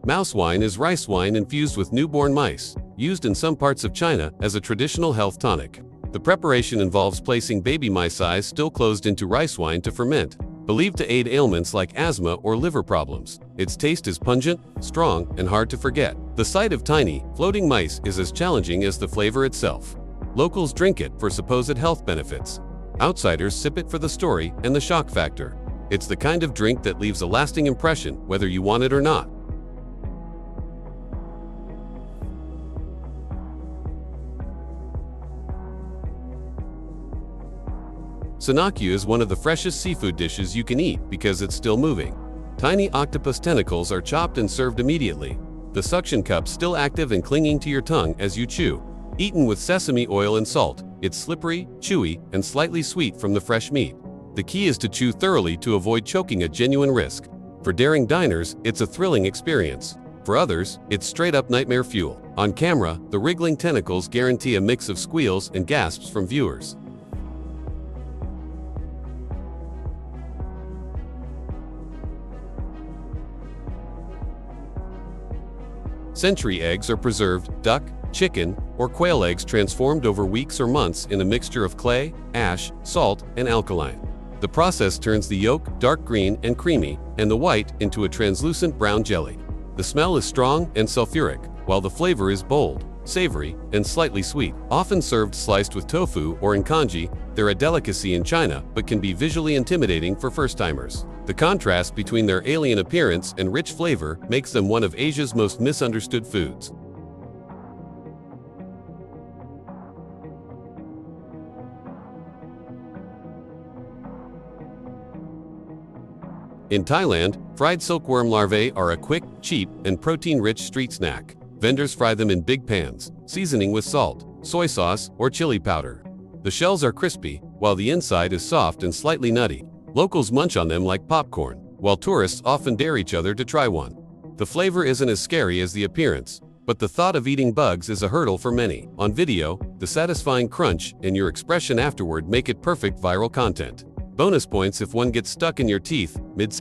Mouse wine is rice wine infused with newborn mice, used in some parts of China as a traditional health tonic. The preparation involves placing baby mice eyes still closed into rice wine to ferment, believed to aid ailments like asthma or liver problems. Its taste is pungent, strong, and hard to forget. The sight of tiny, floating mice is as challenging as the flavor itself. Locals drink it for supposed health benefits. Outsiders sip it for the story and the shock factor. It's the kind of drink that leaves a lasting impression, whether you want it or not. Sanakyu is one of the freshest seafood dishes you can eat because it's still moving. Tiny octopus tentacles are chopped and served immediately, the suction cup still active and clinging to your tongue as you chew. Eaten with sesame oil and salt, it's slippery, chewy, and slightly sweet from the fresh meat. The key is to chew thoroughly to avoid choking at genuine risk. For daring diners, it's a thrilling experience. For others, it's straight-up nightmare fuel. On camera, the wriggling tentacles guarantee a mix of squeals and gasps from viewers. Century eggs are preserved, duck, chicken, or quail eggs transformed over weeks or months in a mixture of clay, ash, salt, and alkaline. The process turns the yolk dark green and creamy, and the white into a translucent brown jelly. The smell is strong and sulfuric, while the flavor is bold, savory, and slightly sweet. Often served sliced with tofu or in congee, they're a delicacy in China but can be visually intimidating for first-timers. The contrast between their alien appearance and rich flavor makes them one of Asia's most misunderstood foods. In Thailand, fried silkworm larvae are a quick, cheap, and protein-rich street snack. Vendors fry them in big pans, seasoning with salt, soy sauce, or chili powder. The shells are crispy, while the inside is soft and slightly nutty. Locals munch on them like popcorn, while tourists often dare each other to try one. The flavor isn't as scary as the appearance, but the thought of eating bugs is a hurdle for many. On video, the satisfying crunch and your expression afterward make it perfect viral content. Bonus points if one gets stuck in your teeth mid.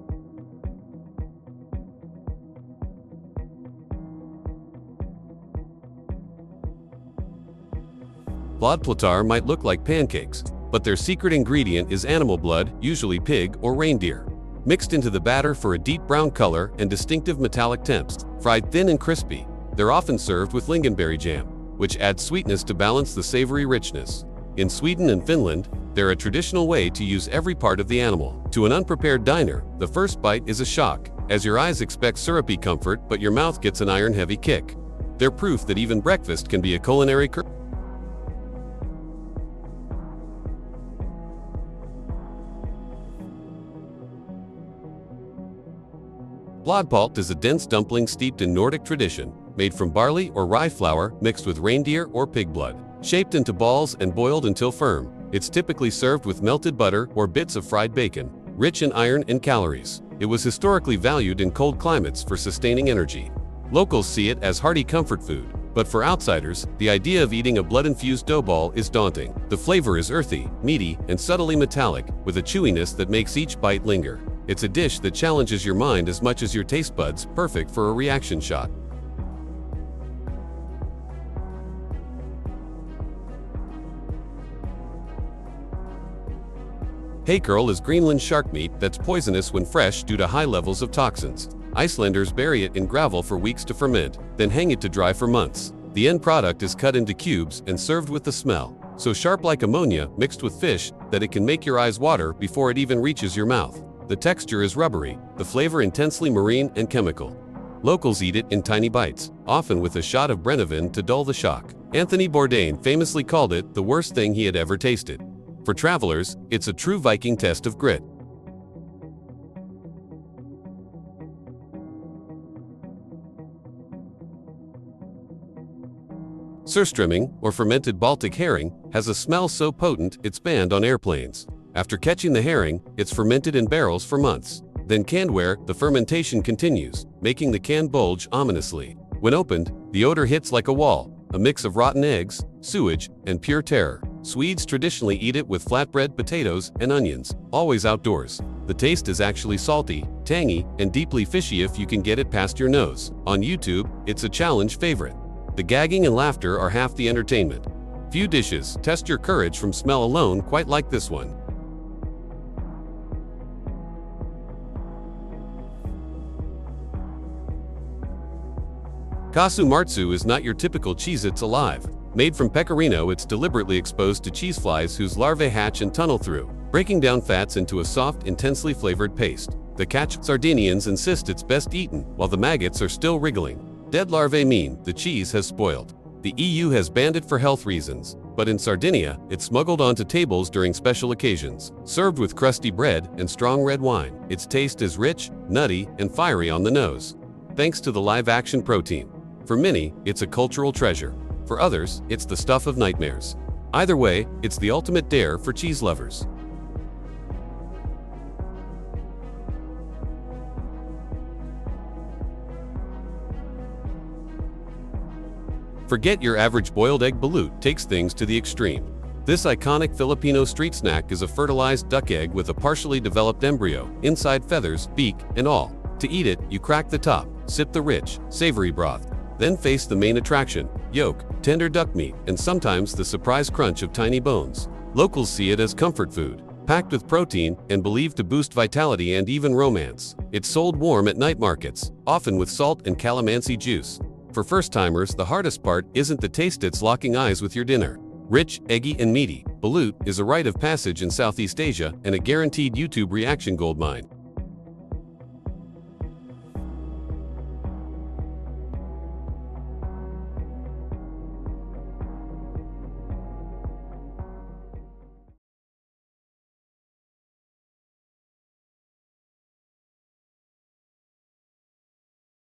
Blood platar might look like pancakes, but their secret ingredient is animal blood, usually pig or reindeer. Mixed into the batter for a deep brown color and distinctive metallic temps. Fried thin and crispy, they're often served with lingonberry jam, which adds sweetness to balance the savory richness. In Sweden and Finland, they're a traditional way to use every part of the animal. To an unprepared diner, the first bite is a shock, as your eyes expect syrupy comfort but your mouth gets an iron-heavy kick. They're proof that even breakfast can be a culinary curse. Blodpalt is a dense dumpling steeped in Nordic tradition, made from barley or rye flour mixed with reindeer or pig blood. Shaped into balls and boiled until firm, it's typically served with melted butter or bits of fried bacon, rich in iron and calories. It was historically valued in cold climates for sustaining energy. Locals see it as hearty comfort food, but for outsiders, the idea of eating a blood-infused dough ball is daunting. The flavor is earthy, meaty, and subtly metallic, with a chewiness that makes each bite linger. It's a dish that challenges your mind as much as your taste buds, perfect for a reaction shot. Hake-curl is Greenland shark meat that's poisonous when fresh due to high levels of toxins. Icelanders bury it in gravel for weeks to ferment, then hang it to dry for months. The end product is cut into cubes and served with the smell, so sharp like ammonia mixed with fish that it can make your eyes water before it even reaches your mouth. The texture is rubbery, the flavor intensely marine and chemical. Locals eat it in tiny bites, often with a shot of Brennivin to dull the shock. Anthony Bourdain famously called it the worst thing he had ever tasted. For travelers, it's a true Viking test of grit. Surströmming, or fermented Baltic herring, has a smell so potent it's banned on airplanes. After catching the herring, it's fermented in barrels for months. Then canned where the fermentation continues, making the can bulge ominously. When opened, the odor hits like a wall, a mix of rotten eggs, sewage, and pure terror. Swedes traditionally eat it with flatbread, potatoes, and onions, always outdoors. The taste is actually salty, tangy, and deeply fishy if you can get it past your nose. On YouTube, it's a challenge favorite. The gagging and laughter are half the entertainment. Few dishes test your courage from smell alone quite like this one. Casu marzu is not your typical Cheez-Its alive. Made from pecorino, it's deliberately exposed to cheese flies whose larvae hatch and tunnel through, breaking down fats into a soft, intensely flavored paste. The catch: Sardinians insist it's best eaten, while the maggots are still wriggling. Dead larvae mean the cheese has spoiled. The EU has banned it for health reasons, but in Sardinia, it's smuggled onto tables during special occasions. Served with crusty bread and strong red wine, its taste is rich, nutty, and fiery on the nose, thanks to the live-action protein. For many, it's a cultural treasure. For others, it's the stuff of nightmares. Either way, it's the ultimate dare for cheese lovers. Forget your average boiled egg balut takes things to the extreme. This iconic Filipino street snack is a fertilized duck egg with a partially developed embryo, inside feathers, beak, and all. To eat it, you crack the top, sip the rich, savory broth, then face the main attraction: yolk, tender duck meat, and sometimes the surprise crunch of tiny bones. Locals see it as comfort food, packed with protein and believed to boost vitality and even romance. It's sold warm at night markets, often with salt and calamansi juice. For first-timers, the hardest part isn't the taste, it's locking eyes with your dinner. Rich, eggy, and meaty, balut is a rite of passage in Southeast Asia and a guaranteed YouTube reaction goldmine.